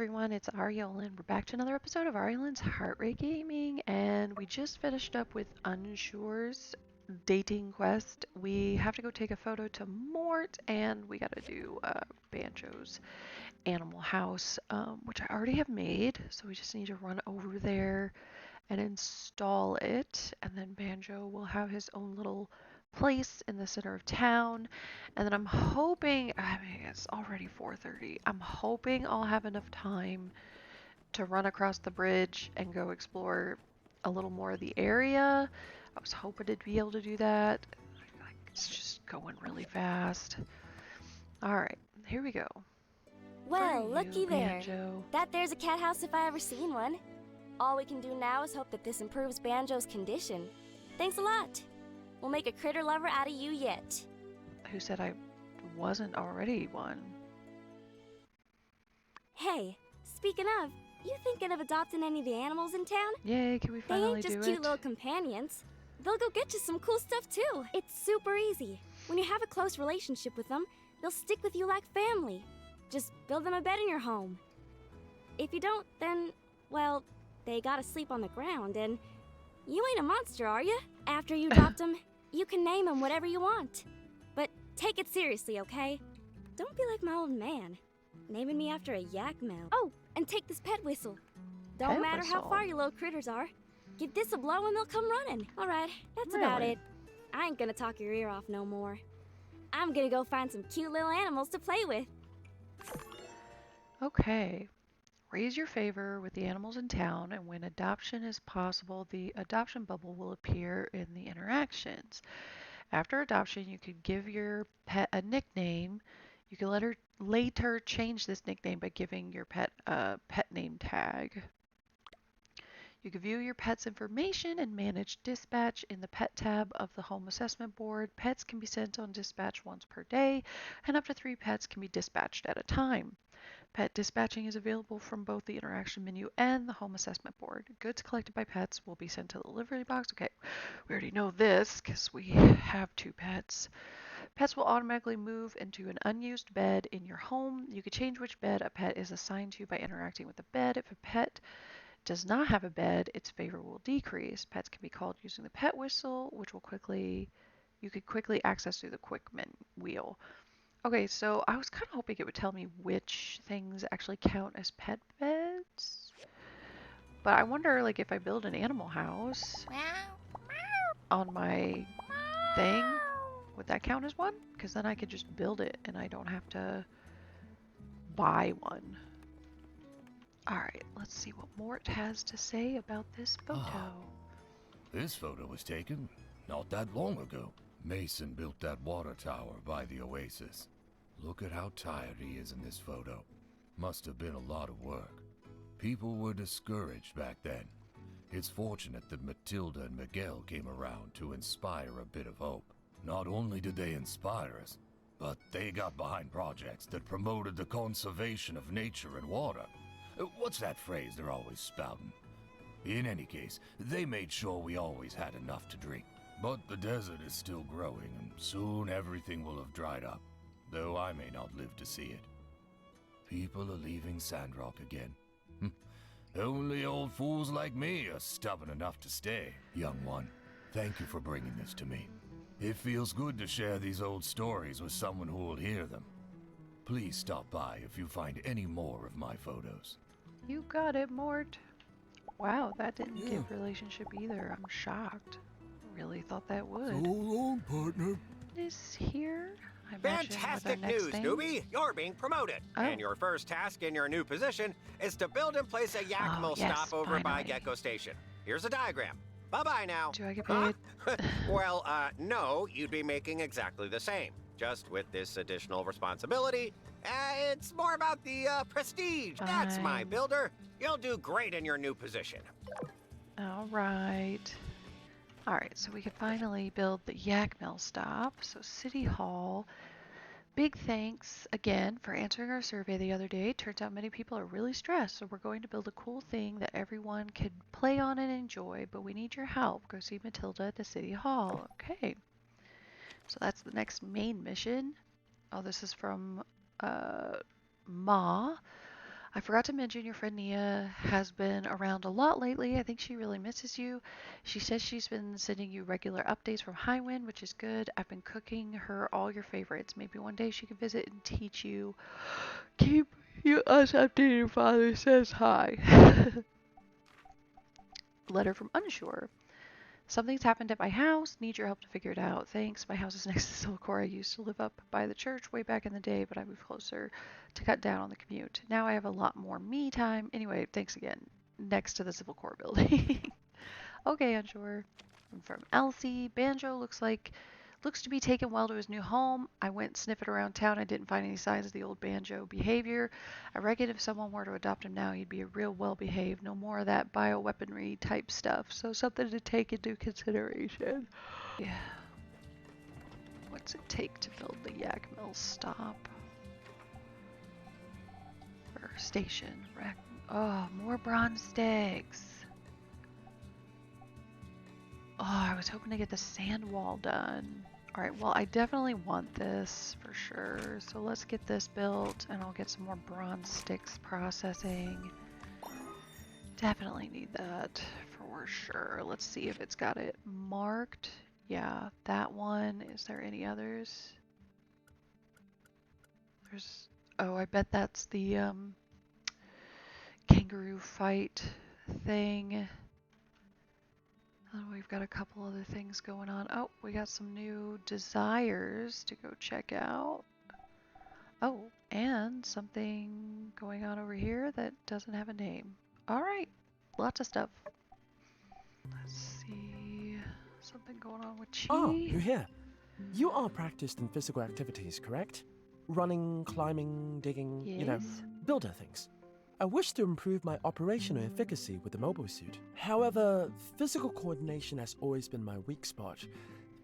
everyone, it's Aureolin. We're back to another episode of Aureolin's Heartrate Gaming, and we just finished up with Unshore's dating quest. We have to go take a photo to Mort, and we gotta do Banjo's animal house, which I already have made, so we just need to run over there and install it, and then Banjo will have his own little place in the center of town. And then I'm hoping, I mean, it's already 4:30. I'm hoping I'll have enough time to run across the bridge and go explore a little more of the area. I was hoping to be able to do that. Like, it's just going really fast. All right, here we go. Well, For looky you, there. Banjo. That there's a cat house if I ever seen one. All we can do now is hope that this improves Banjo's condition. Thanks a lot. We'll make a critter lover out of you yet. Who said I wasn't already one? Hey, speaking of, you thinking of adopting any of the animals in town? Yay, can we They finally ain't just do cute it? little companions. They'll go get you some cool stuff too. It's super easy. When you have a close relationship with them, they'll stick with you like family. Just build them a bed in your home. If you don't, then, well, they gotta sleep on the ground, and you ain't a monster, are you? After you adopt them, you can name them whatever you want. But take it seriously, okay? Don't be like my old man, naming me after a yak mouth. Oh, and take this pet whistle. Don't Pet matter how whistle? far your little critters are. Give this a blow and they'll come running. All right, that's about Really? it. I ain't gonna talk your ear off no more. I'm gonna go find some cute little animals to play with. Okay. Raise your favor with the animals in town, and when adoption is possible, the adoption bubble will appear in the interactions. After adoption, you could give your pet a nickname. You can later change this nickname by giving your pet a pet name tag. You can view your pet's information and manage dispatch in the pet tab of the home assessment board. Pets can be sent on dispatch once per day, and up to 3 pets can be dispatched at a time. Pet dispatching is available from both the interaction menu and the home assessment board. Goods collected by pets will be sent to the delivery box. Okay, we already know this because we have 2 pets. Pets will automatically move into an unused bed in your home. You can change which bed a pet is assigned to by interacting with the bed. If a pet does not have a bed, its favor will decrease. Pets can be called using the pet whistle, which you could quickly access through the quick menu wheel. Okay, so I was kind of hoping it would tell me which things actually count as pet beds. But I wonder, like, if I build an animal house on my thing, would that count as one? Because then I could just build it and I don't have to buy one. Alright, let's see what Mort has to say about this photo. This photo was taken not that long ago. Mason built that water tower by the oasis. Look at how tired he is in this photo. Must have been a lot of work. People were discouraged back then. It's fortunate that Matilda and Miguel came around to inspire a bit of hope. Not only did they inspire us, but they got behind projects that promoted the conservation of nature and water. What's that phrase they're always spouting? In any case, they made sure we always had enough to drink. But the desert is still growing, and soon everything will have dried up, though I may not live to see it. People are leaving Sandrock again. Only old fools like me are stubborn enough to stay. Young one, thank you for bringing this to me. It feels good to share these old stories with someone who will hear them. Please stop by if you find any more of my photos. You got it, Mort. Wow, that didn't give relationship either. I'm shocked. Really thought that would. So long, partner. Is here? I imagine with our Fantastic next news, thing. newbie! You're being promoted. Oh. And your first task in your new position is to build and place a yak Oh, mill yes, stopover by finally. Gecko Station. Here's a diagram. Bye-bye now. Do I get Huh? paid? Well, no, you'd be making exactly the same. Just with this additional responsibility, it's more about the prestige. That's my Fine. builder. You'll do great in your new position. All right. All right, so we can finally build the yak mill stop. So City Hall. Big thanks again for answering our survey the other day. Turns out many people are really stressed, so we're going to build a cool thing that everyone can play on and enjoy, but we need your help. Go see Matilda at the City Hall. Okay. So that's the next main mission. Oh, this is from Ma. I forgot to mention your friend Nia has been around a lot lately. I think she really misses you. She says she's been sending you regular updates from Highwind, which is good. I've been cooking her all your favorites. Maybe one day she can visit and teach you. Keep us updated. Your father says hi. Letter from Unsure. Something's happened at my house. Need your help to figure it out. Thanks. My house is next to the Civil Corps. I used to live up by the church way back in the day, but I moved closer to cut down on the commute. Now I have a lot more me time. Anyway, thanks again. Next to the Civil Corps building. Okay, Unsure. And from Elsie, Banjo looks to be taken well to his new home. I went sniffing around town. I didn't find any signs of the old Banjo behavior. I reckon if someone were to adopt him now, he'd be a real well-behaved. No more of that bioweaponry type stuff. So something to take into consideration. Yeah. What's it take to build the Yak Mill stop? Or station. Oh, more bronze sticks. Oh, I was hoping to get the sand wall done. Alright, well, I definitely want this for sure. So let's get this built and I'll get some more bronze sticks processing. Definitely need that for sure. Let's see if it's got it marked. Yeah, that one. Is there any others? Oh, I bet that's the kangaroo fight thing. Oh, we've got a couple other things going on. Oh, we got some new desires to go check out. Oh, and something going on over here that doesn't have a name. All right, lots of stuff. Let's see. Something going on with Chi. Oh, you're here. You are practiced in physical activities, correct? Running, climbing, digging, Yes. builder things. I wish to improve my operational efficacy with the mobile suit. However, physical coordination has always been my weak spot.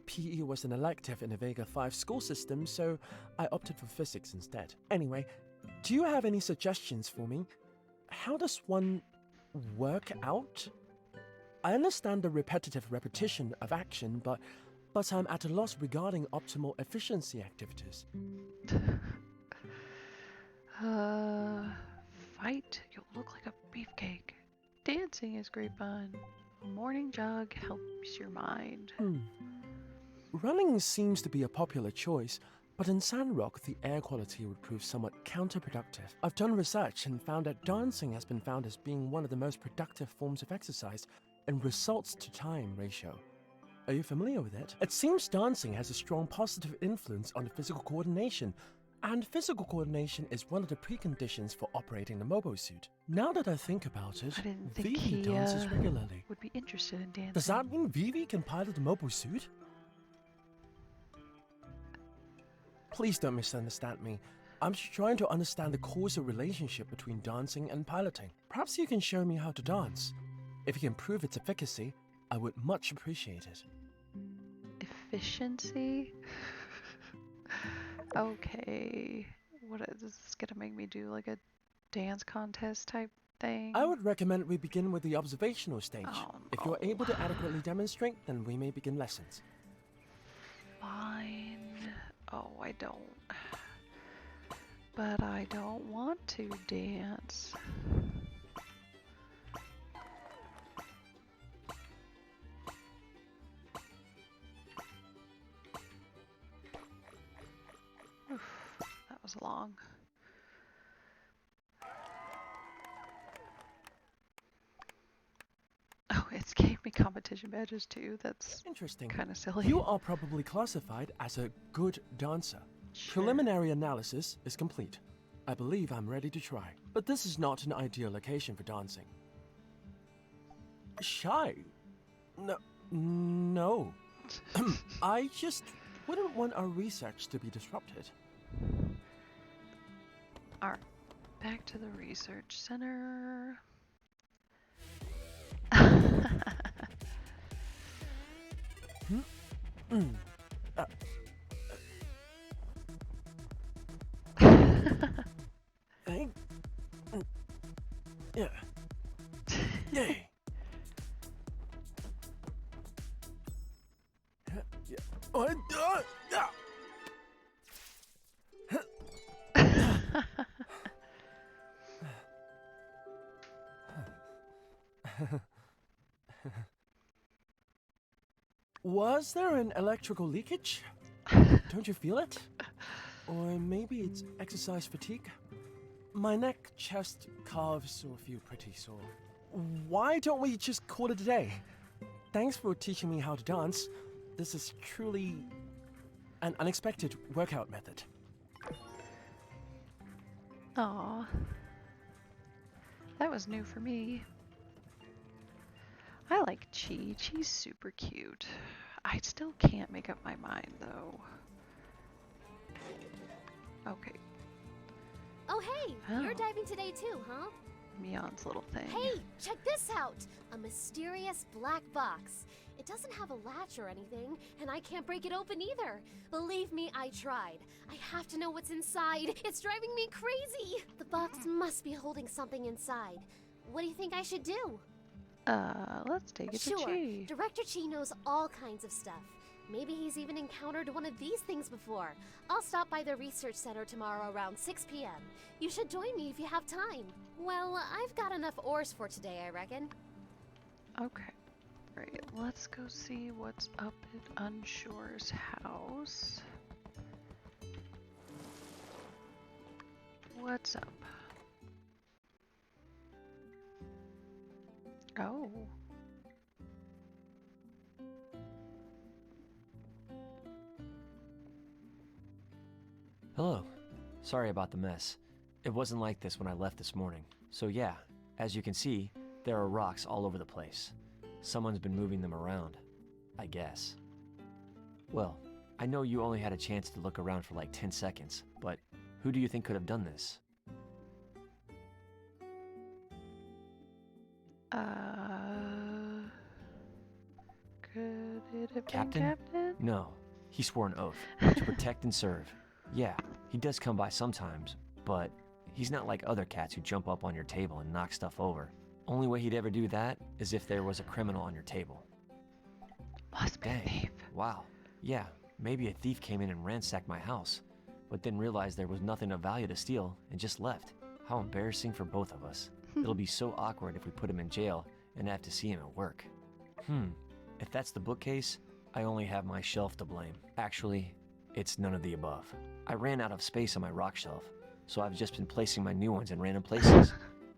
PE was an elective in the Vega 5 school system, so I opted for physics instead. Anyway, do you have any suggestions for me? How does one work out? I understand the repetitive repetition of action, but I'm at a loss regarding optimal efficiency activities. Fight, you'll look like a beefcake. Dancing is great fun. A morning jog helps your mind. Running seems to be a popular choice, but in Sandrock, the air quality would prove somewhat counterproductive. I've done research and found that dancing has been found as being one of the most productive forms of exercise in results to time ratio. Are you familiar with it? It seems dancing has a strong positive influence on the physical coordination, and physical coordination is one of the preconditions for operating the mobile suit. Now that I think about it, I didn't think Vivi he dances regularly. would be interested in dancing. Does that mean Vivi can pilot the mobile suit? Please don't misunderstand me. I'm just trying to understand the causal relationship between dancing and piloting. Perhaps you can show me how to dance. If you can prove its efficacy, I would much appreciate it. Efficiency? Okay. What is this gonna make me do, like a dance contest type thing? I would recommend we begin with the observational stage. Oh, If you're no. able to adequately demonstrate, then we may begin lessons. Fine. Oh, I don't. But I don't want to dance. Oof, that was long. Oh, it's gave me competition badges too. That's Interesting. kind of silly. You are probably classified as a good dancer. Sure. Preliminary analysis is complete. I believe I'm ready to try. But this is not an ideal location for dancing. Shy? No. I just wouldn't want our research to be disrupted. Alright, back to the research center. Hey. Yeah. Yay. Yeah. Oh, yeah. Was there an electrical leakage? Don't you feel it? Or maybe it's exercise fatigue? My neck, chest, calves all feel pretty sore. Why don't we just call it a day? Thanks for teaching me how to dance. This is truly an unexpected workout method. Aw. That was new for me. I like Chi. Chi's super cute. I still can't make up my mind, though. Okay. Oh, hey! Oh. You're diving today too, huh? Mion's little thing. Hey, check this out! A mysterious black box. It doesn't have a latch or anything, and I can't break it open either. Believe me, I tried. I have to know what's inside. It's driving me crazy! The box must be holding something inside. What do you think I should do? Let's take it to Sure, Chi. Director Chi knows all kinds of stuff. Maybe he's even encountered one of these things before. I'll stop by the research center tomorrow around 6 p.m. You should join me if you have time. Well, I've got enough ores for today, I reckon. Okay. Right, let's go see what's up at Unshore's house. What's up? Oh. Hello. Sorry about the mess. It wasn't like this when I left this morning. So yeah, as you can see, there are rocks all over the place. Someone's been moving them around, I guess. Well, I know you only had a chance to look around for like 10 seconds, but who do you think could have done this? Could it have Captain? been Captain? No, he swore an oath to protect and serve. Yeah, he does come by sometimes, but he's not like other cats who jump up on your table and knock stuff over. Only way he'd ever do that is if there was a criminal on your table. Must be a Dang, thief. wow. Yeah, maybe a thief came in and ransacked my house, but then realized there was nothing of value to steal and just left. How embarrassing for both of us. It'll be so awkward if we put him in jail and have to see him at work. If that's the bookcase, I only have my shelf to blame. Actually, it's none of the above. I ran out of space on my rock shelf, so I've just been placing my new ones in random places.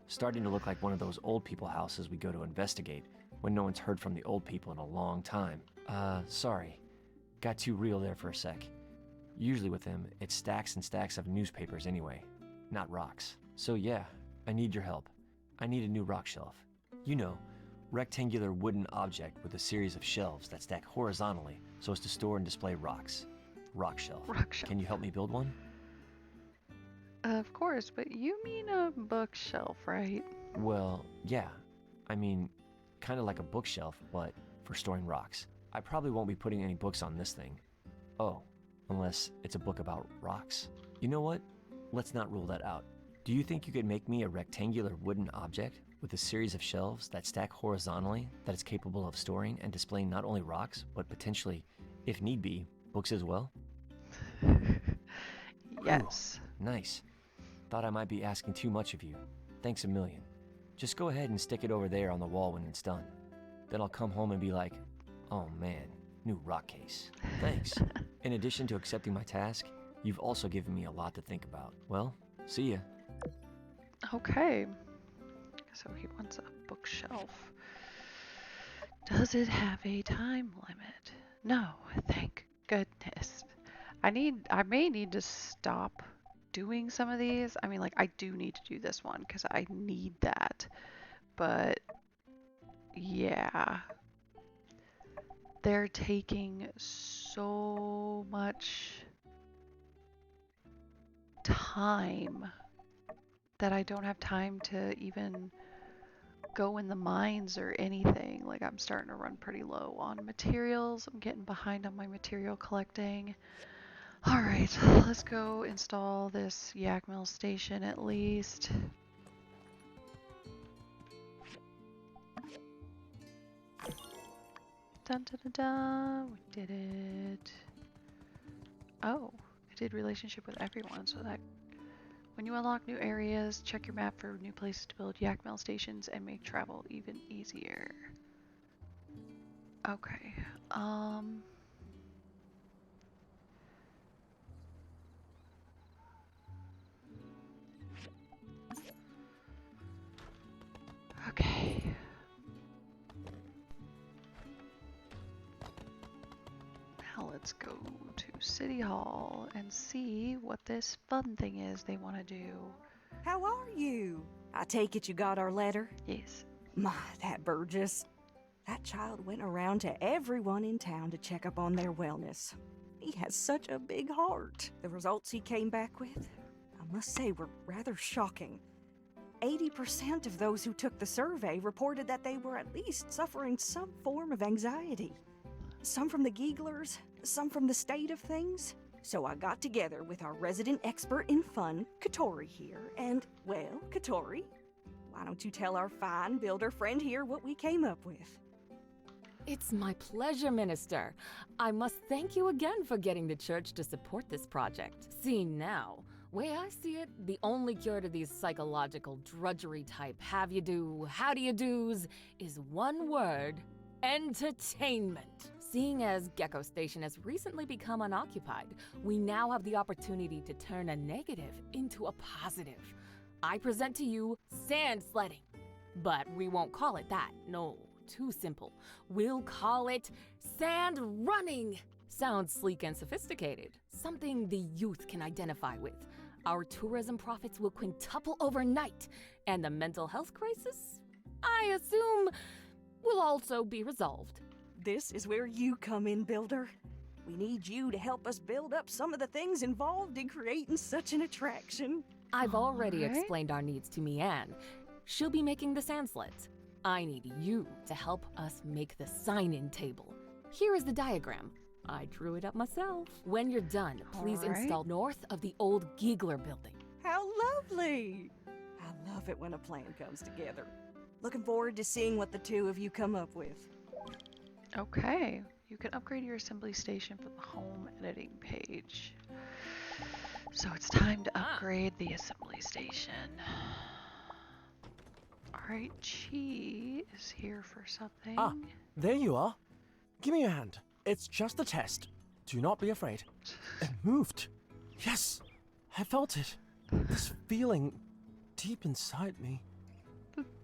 Starting to look like one of those old people houses we go to investigate when no one's heard from the old people in a long time. Sorry. Got too real there for a sec. Usually with them, it's stacks and stacks of newspapers anyway, not rocks. So yeah, I need your help. I need a new rock shelf. You know, rectangular wooden object with a series of shelves that stack horizontally so as to store and display rocks. Rock shelf. Rock shelf. Can you help me build one? Of course, but you mean a bookshelf, right? Well, yeah. I mean, kind of like a bookshelf, but for storing rocks. I probably won't be putting any books on this thing. Oh, unless it's a book about rocks. You know what? Let's not rule that out. Do you think you could make me a rectangular wooden object with a series of shelves that stack horizontally that is capable of storing and displaying not only rocks, but potentially, if need be, books as well? Yes. Ooh, nice. Thought I might be asking too much of you. Thanks a million. Just go ahead and stick it over there on the wall when it's done. Then I'll come home and be like, oh man, new rock case. Thanks. In addition to accepting my task, you've also given me a lot to think about. Well, see ya. Okay. So he wants a bookshelf. Does it have a time limit? No, thank goodness. I may need to stop doing some of these. I mean, like, I do need to do this one because I need that. But yeah, they're taking so much time that I don't have time to even go in the mines or anything. Like, I'm starting to run pretty low on materials. I'm getting behind on my material collecting. All right, let's go install this yak mill station at least. Dun dun dun dun, we did it. Oh, I did relationship with everyone, so that When you unlock new areas, check your map for new places to build yak mail stations and make travel even easier. Okay. Okay. Now let's go to City Hall and see what this fun thing is they want to do. How are you? I take it you got our letter? Yes. My, that Burgess. That child went around to everyone in town to check up on their wellness. He has such a big heart. The results he came back with, I must say, were rather shocking. 80% of those who took the survey reported that they were at least suffering some form of anxiety. Some from the gigglers, some from the state of things. So I got together with our resident expert in fun, Katori here, and, well, Katori, why don't you tell our fine builder friend here what we came up with? It's my pleasure, Minister. I must thank you again for getting the church to support this project. See now, way I see it, the only cure to these psychological drudgery type have you do, how do you do's is one word: entertainment. Seeing as Gecko Station has recently become unoccupied, we now have the opportunity to turn a negative into a positive. I present to you sand sledding. But we won't call it that, no, too simple. We'll call it sand running. Sounds sleek and sophisticated, something the youth can identify with. Our tourism profits will quintuple overnight, and the mental health crisis, I assume, will also be resolved. This is where you come in, builder. We need you to help us build up some of the things involved in creating such an attraction. I've already Alright. explained our needs to Mianne. She'll be making the sand sleds. I need you to help us make the sign-in table. Here is the diagram. I drew it up myself. When you're done, please Alright. install north of the old Giegler building. How lovely! I love it when a plan comes together. Looking forward to seeing what the two of you come up with. Okay. You can upgrade your assembly station from the home editing page. So it's time to upgrade the assembly station. Alright, Chi is here for something. Ah, there you are. Give me your hand. It's just a test. Do not be afraid. It moved. Yes, I felt it. This feeling deep inside me.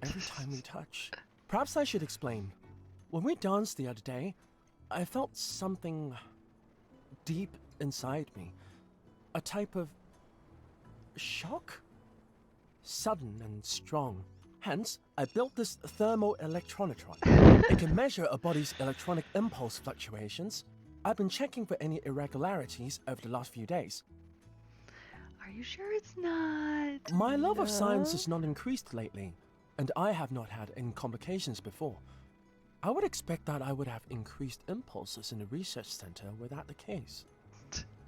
Every time we touch. Perhaps I should explain. When we danced the other day, I felt something deep inside me. A type of shock? Sudden and strong. Hence, I built this thermoelectronotron. It can measure a body's electronic impulse fluctuations. I've been checking for any irregularities over the last few days. Are you sure it's not? My love of science No? has not increased lately, and I have not had any complications before. I would expect that I would have increased impulses in the research center were that the case.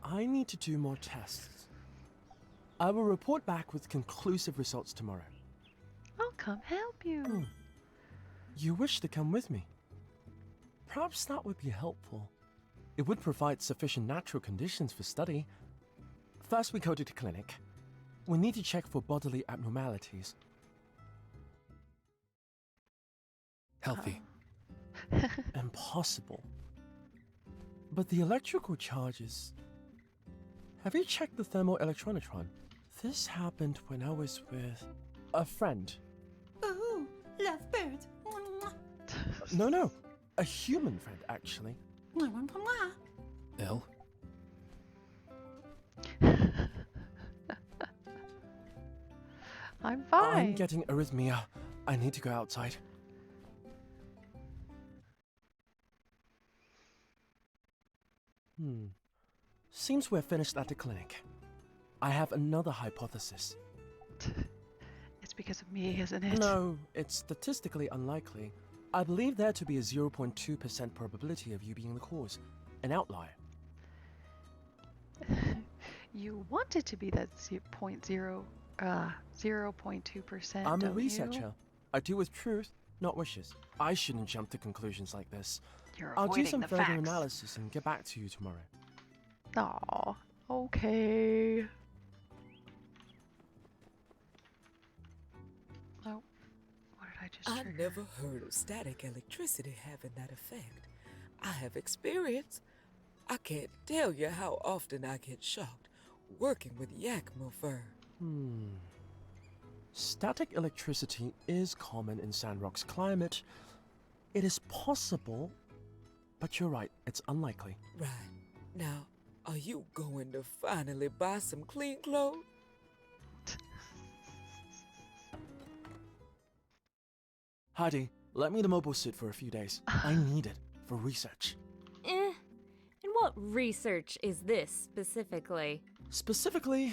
I need to do more tests. I will report back with conclusive results tomorrow. I'll come help you. Hmm. You wish to come with me? Perhaps that would be helpful. It would provide sufficient natural conditions for study. First, we go to the clinic. We need to check for bodily abnormalities. Healthy. Impossible. But the electrical charges... Have you checked the thermoelectronotron? This happened when I was with a friend. Oh, lovebird. No, a human friend, actually. Elle? I'm fine. I'm getting arrhythmia. I need to go outside. Seems we're finished at the clinic. I have another hypothesis. It's because of me, isn't it? No, it's statistically unlikely. I believe there to be a 0.2% probability of you being the cause. An outlier. You want it to be that 0.2%. I'm a don't researcher. You? I deal with truth, not wishes. I shouldn't jump to conclusions like this. You're I'll do avoiding some the further facts. analysis and get back to you tomorrow. Aw, okay. just I trigger. never heard of static electricity having that effect. I have experience. I can't tell you how often I get shocked working with Yakima fur. Static electricity is common in Sandrock's climate. It is possible, but you're right, it's unlikely. Right. Now, are you going to finally buy some clean clothes? Heidi, let me the mobile suit for a few days. I need it for research. And what research is this specifically? Specifically,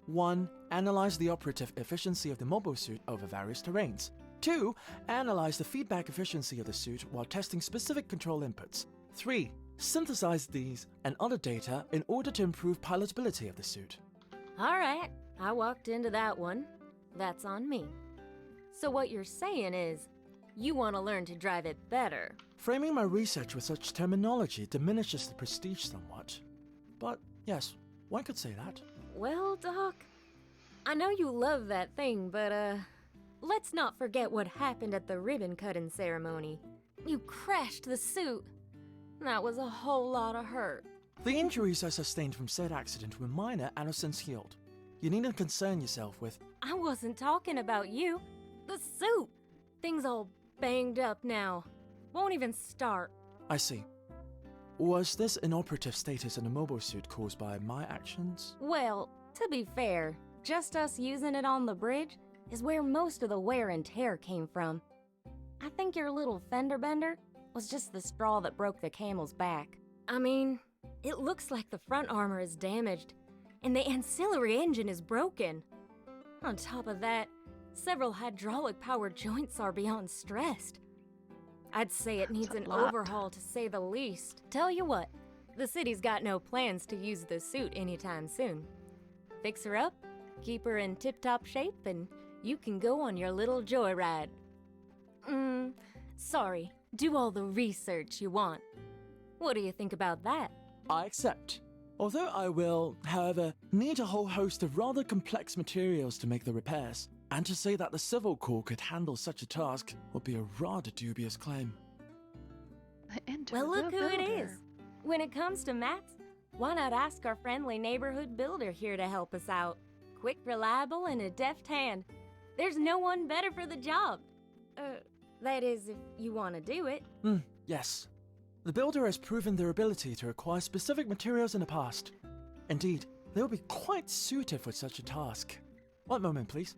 1. Analyze the operative efficiency of the mobile suit over various terrains. 2. Analyze the feedback efficiency of the suit while testing specific control inputs. 3. Synthesize these and other data in order to improve pilotability of the suit. All right, I walked into that one. That's on me. So what you're saying is, you want to learn to drive it better. Framing my research with such terminology diminishes the prestige somewhat. But yes, one could say that. Well, Doc, I know you love that thing, but let's not forget what happened at the ribbon cutting ceremony. You crashed the suit. That was a whole lot of hurt. The injuries I sustained from said accident were minor and have since healed. You needn't concern yourself with... I wasn't talking about you. The suit. Things all banged up now. Won't even start. I see. Was this inoperative status in a mobile suit caused by my actions? Well, to be fair, just us using it on the bridge is where most of the wear and tear came from. I think your little fender bender was just the straw that broke the camel's back. I mean, it looks like the front armor is damaged, and the ancillary engine is broken. On top of that, several hydraulic-powered joints are beyond stressed. I'd say it needs an overhaul to say the least. Tell you what, the city's got no plans to use the suit anytime soon. Fix her up, keep her in tip-top shape, and you can go on your little joyride. Sorry, do all the research you want. What do you think about that? I accept. Although I will, however, need a whole host of rather complex materials to make the repairs. And to say that the Civil Corps could handle such a task would be a rather dubious claim. Well, look who it is. When it comes to mats, why not ask our friendly neighborhood builder here to help us out? Quick, reliable, and a deft hand. There's no one better for the job. That is, if you want to do it. Yes. The builder has proven their ability to acquire specific materials in the past. Indeed, they will be quite suited for such a task. One moment, please.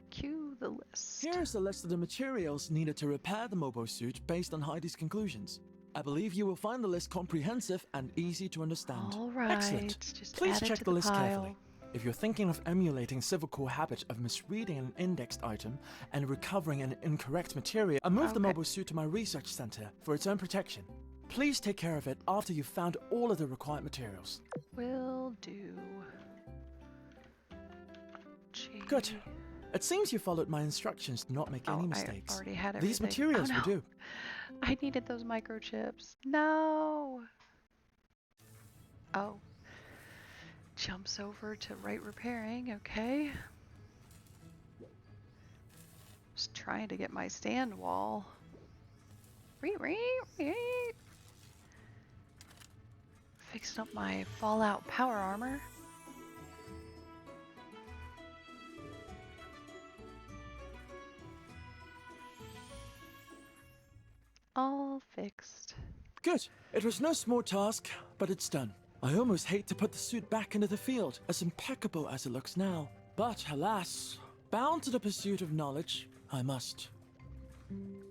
Cue the list. Here's a list of the materials needed to repair the mobile suit based on Heidi's conclusions. I believe you will find the list comprehensive and easy to understand. All right. Excellent. Just Please add it check to the list pile. carefully. If you're thinking of emulating Civil Corps habit of misreading an indexed item and recovering an incorrect material, I moved the mobile suit to my research center for its own protection. Please take care of it after you've found all of the required materials. Will do. Good. It seems you followed my instructions to not make any mistakes. I already had everything. These materials will do. I needed those microchips. No. Oh. Jumps over to right repairing. Okay. Just trying to get my stand wall. Fixing up my Fallout power armor. All fixed. Good. It was no small task, but it's done. I almost hate to put the suit back into the field, as impeccable as it looks now. But alas, bound to the pursuit of knowledge, I must.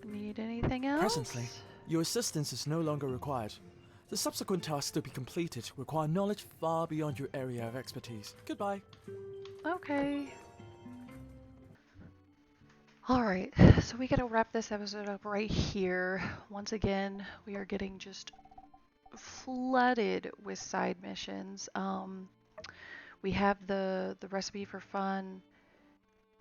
Need anything else? Presently, your assistance is no longer required. The subsequent tasks to be completed require knowledge far beyond your area of expertise. Goodbye. Okay. Alright, so we gotta wrap this episode up right here. Once again, we are getting just flooded with side missions. We have the recipe for fun,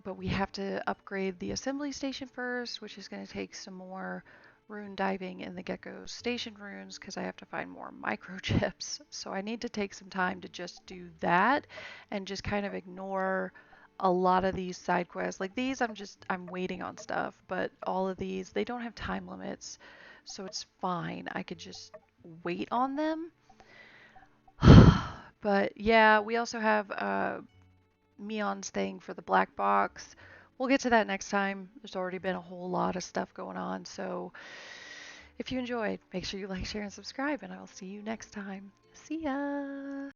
but we have to upgrade the assembly station first, which is going to take some more rune diving in the Gecko station runes because I have to find more microchips. So I need to take some time to just do that and just kind of ignore a lot of these side quests, like these, I'm waiting on stuff, but all of these, they don't have time limits, so it's fine. I could just wait on them. But yeah, we also have Meon's thing for the black box. We'll get to that next time. There's already been a whole lot of stuff going on, so if you enjoyed, make sure you like, share, and subscribe, and I will see you next time. See ya!